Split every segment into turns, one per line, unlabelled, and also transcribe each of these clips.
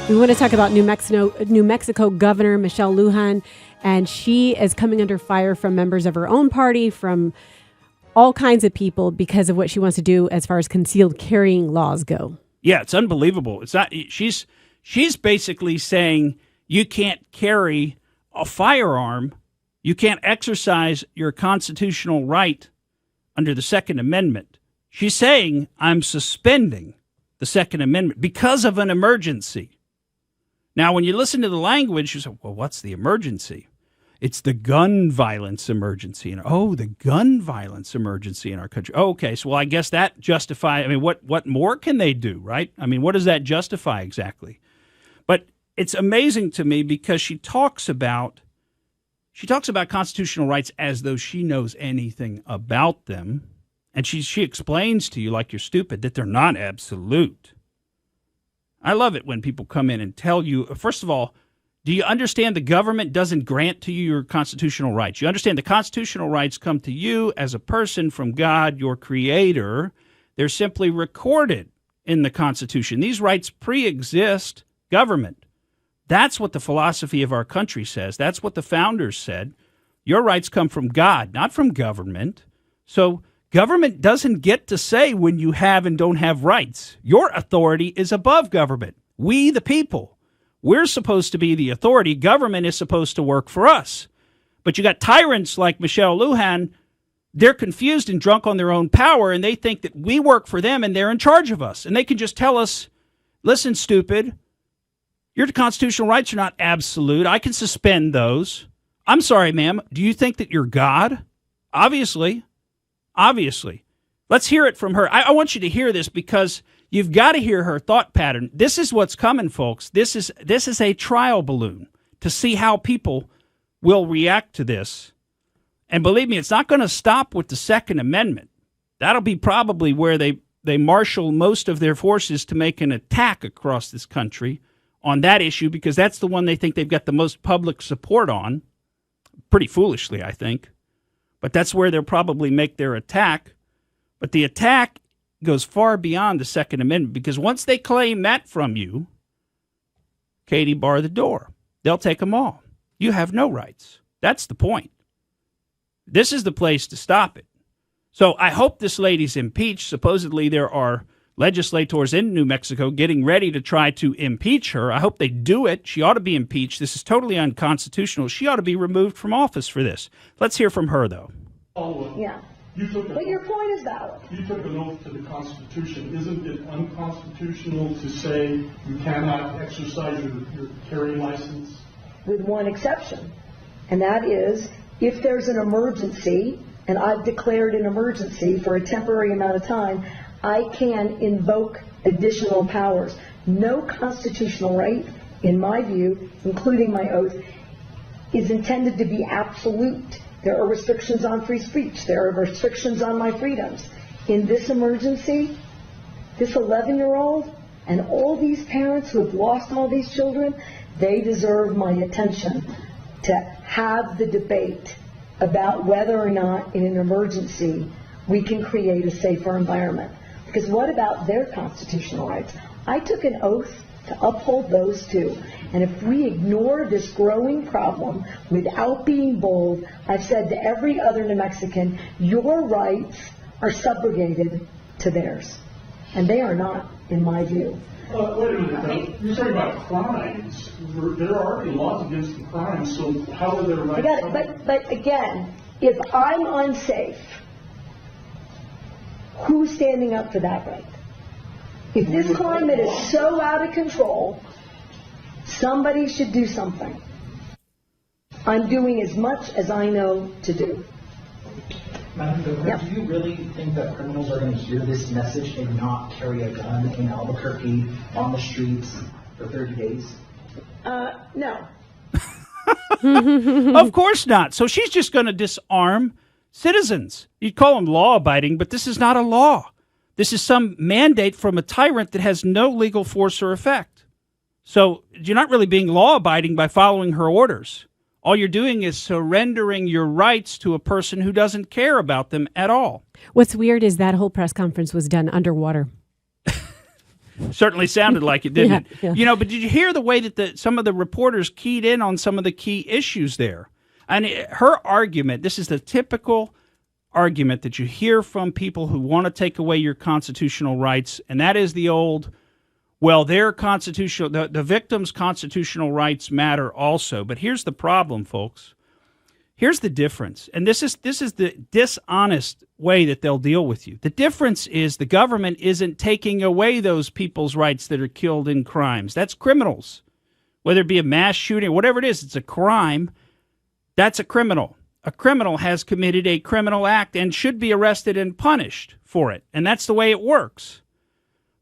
We want to talk about New Mexico Governor Michelle Lujan, and she is coming under fire from members of her own party, from all kinds of people because of what she wants to do as far as concealed carrying laws go.
Yeah, it's unbelievable. It's not. She's basically saying you can't carry a firearm, you can't exercise your constitutional right under the Second Amendment. She's saying I'm suspending the Second Amendment because of an emergency. Now, when you listen to the language, you say, well, what's the emergency? It's the gun violence emergency. The gun violence emergency in our country. Oh, okay, so I guess that justifies, what more can they do, right? What does that justify exactly? But it's amazing to me because she talks about constitutional rights as though she knows anything about them. And she explains to you, like you're stupid, that they're not absolute. I love it when people come in and tell you, first of all, do you understand the government doesn't grant to you your constitutional rights? You understand the constitutional rights come to you as a person from God, your creator. They're simply recorded in the Constitution. These rights pre-exist government. That's what the philosophy of our country says. That's what the founders said. Your rights come from God, not from government. So government doesn't get to say when you have and don't have rights. Your authority is above government. We, the people, we're supposed to be the authority. Government is supposed to work for us. But you got tyrants like Michelle Lujan. They're confused and drunk on their own power, and they think that we work for them and they're in charge of us. And they can just tell us, listen, stupid, your constitutional rights are not absolute. I can suspend those. I'm sorry, ma'am. Do you think that you're God? Obviously. Let's hear it from her. I want you to hear this because you've got to hear her thought pattern. This is what's coming, folks. This is a trial balloon to see how people will react to this. And believe me, it's not going to stop with the Second Amendment. That'll be probably where they marshal most of their forces to make an attack across this country on that issue, because that's the one they think they've got the most public support on. Pretty foolishly, I think. But that's where they'll probably make their attack. But the attack goes far beyond the Second Amendment, because once they claim that from you, Katie, bar the door. They'll take them all. You have no rights. That's the point. This is the place to stop it. So I hope this lady's impeached. Supposedly there are legislators in New Mexico getting ready to try to impeach her. I hope they do it. She ought to be impeached. This is totally unconstitutional. She ought to be removed from office for this. Let's hear from her, though.
Yeah. But your point is valid.
You took an oath to the Constitution. Isn't it unconstitutional to say you cannot exercise your carry license?
With one exception, and that is if there's an emergency, and I've declared an emergency for a temporary amount of time, I can invoke additional powers. No constitutional right, in my view, including my oath, is intended to be absolute. There are restrictions on free speech. There are restrictions on my freedoms. In this emergency, this 11-year-old and all these parents who have lost all these children, they deserve my attention to have the debate about whether or not in an emergency we can create a safer environment. Because what about their constitutional rights? I took an oath to uphold those too. And if we ignore this growing problem without being bold, I've said to every other New Mexican, your rights are subrogated to theirs. And they are not, in my view.
Wait a minute. You're talking about crimes. There are already laws against the crimes, so how are their rights?
I got it. But again, if I'm unsafe, who's standing up for that right? If this climate is so out of control, somebody should do something. I'm doing as much as I know to do.
Madam Governor, do you really think that criminals are going to hear this message and not carry a gun in Albuquerque on the streets for 30 days?
No.
Of course not. So she's just going to disarm citizens. You'd call them law-abiding, but this is not a law. This is some mandate from a tyrant that has no legal force or effect. So you're not really being law-abiding by following her orders. All you're doing is surrendering your rights to a person who doesn't care about them at all.
What's weird is that whole press conference was done underwater.
Certainly sounded like it, didn't it?
Yeah.
You know, but did you hear the way that some of the reporters keyed in on some of the key issues there? And her argument, this is the typical argument that you hear from people who want to take away your constitutional rights, and that is the old, well, their constitutional, the victim's constitutional rights matter also. But here's the problem, folks. Here's the difference, and this is the dishonest way that they'll deal with you. The difference is the government isn't taking away those people's rights that are killed in crimes. That's criminals. Whether it be a mass shooting or whatever it is, it's a crime. That's a criminal. A criminal has committed a criminal act and should be arrested and punished for it, and that's the way it works.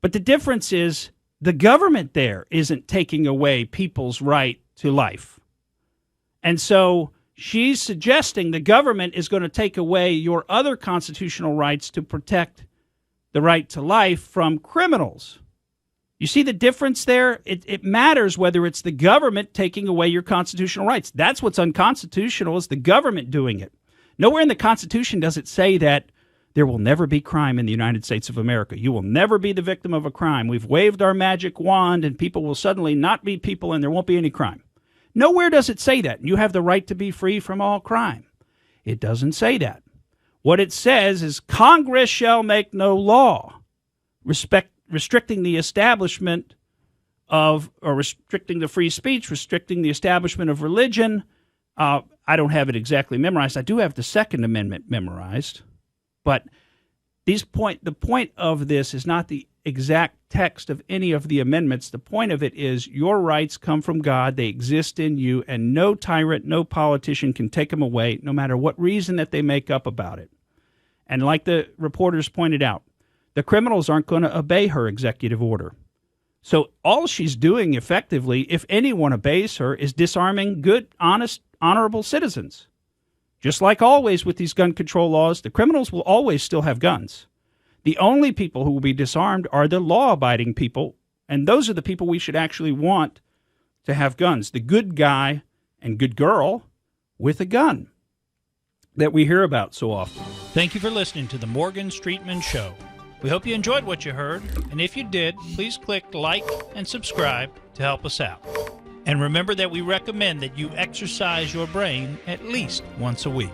But the difference is the government there isn't taking away people's right to life. And so she's suggesting the government is going to take away your other constitutional rights to protect the right to life from criminals. You see the difference there? It matters whether it's the government taking away your constitutional rights. That's what's unconstitutional, is the government doing it. Nowhere in the Constitution does it say that there will never be crime in the United States of America. You will never be the victim of a crime. We've waved our magic wand and people will suddenly not be people and there won't be any crime. Nowhere does it say that. You have the right to be free from all crime. It doesn't say that. What it says is Congress shall make no law restricting the establishment of, or restricting the free speech, restricting the establishment of religion. I don't have it exactly memorized. I do have the Second Amendment memorized. But the point of this is not the exact text of any of the amendments. The point of it is your rights come from God. They exist in you, and no tyrant, no politician can take them away, no matter what reason that they make up about it. And like the reporters pointed out, the criminals aren't going to obey her executive order. So all she's doing effectively, if anyone obeys her, is disarming good, honest, honorable citizens. Just like always with these gun control laws, the criminals will always still have guns. The only people who will be disarmed are the law-abiding people, and those are the people we should actually want to have guns. The good guy and good girl with a gun that we hear about so often.
Thank you for listening to the Morgan Streetman Show. We hope you enjoyed what you heard, and if you did, please click like and subscribe to help us out. And remember that we recommend that you exercise your brain at least once a week.